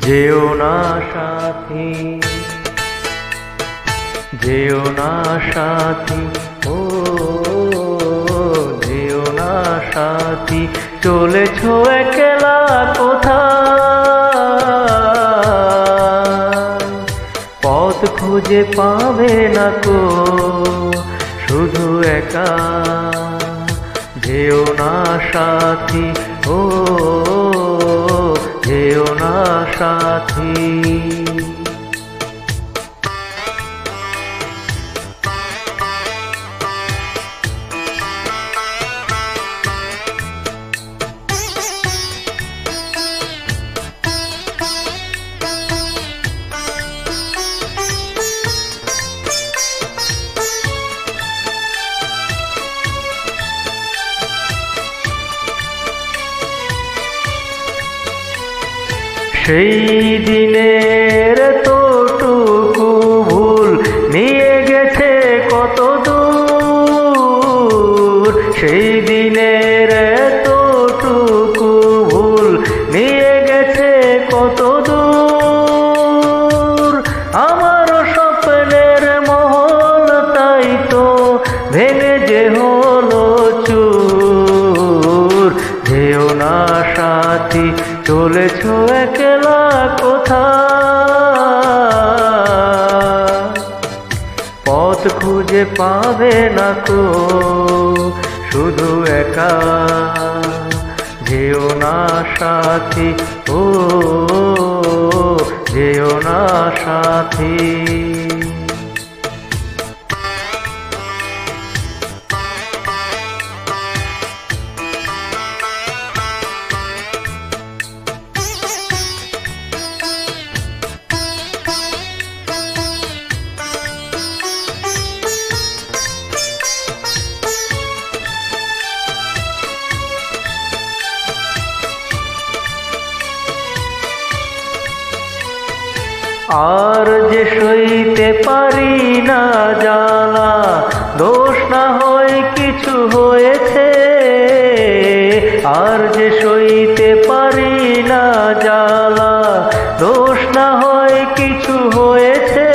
যেও না সাথী, যেও না সাথী, ও যেও না সাথী, চলেছ একলা কোথায়? পথ খুঁজে পাবে না কো শুধু একা। যেও না সাথী, ও যেও না সাথী। সেই দিনের তোটুকু ভুল নিয়ে গেছে কত দূর, সেই দিনের তোটুকু ভুল নিয়ে গেছে কত দূর। আমার স্বপ্নের মহল তাই তো ভেঙে যে হলো চুর। যেও না সাথী, চলেছ একলা কোথায়? পথ খুঁজে পাবে না কো শুধু একা। যেও না সাথী, ও যেও না সাথী। আর যে সইতে পারি না জ্বালা, দোষ না হয় কিছু হয়েছে। আর যে সইতে পারি না জ্বালা, দোষ না হয় কিছু হয়েছে।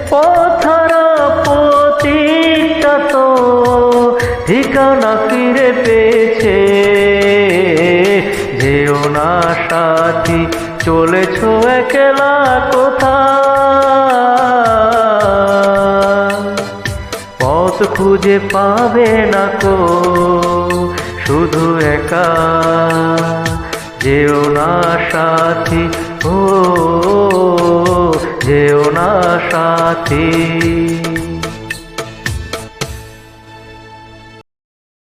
পথহারা পথিকটা তো ঠিকানা ফিরে পেয়েছে। যেও না সাথী, চলেছ একলা কোথায়? পথ খুঁজে পাবে না কো শুধু একা। যেও না সাথী, ও যেও না সাথী।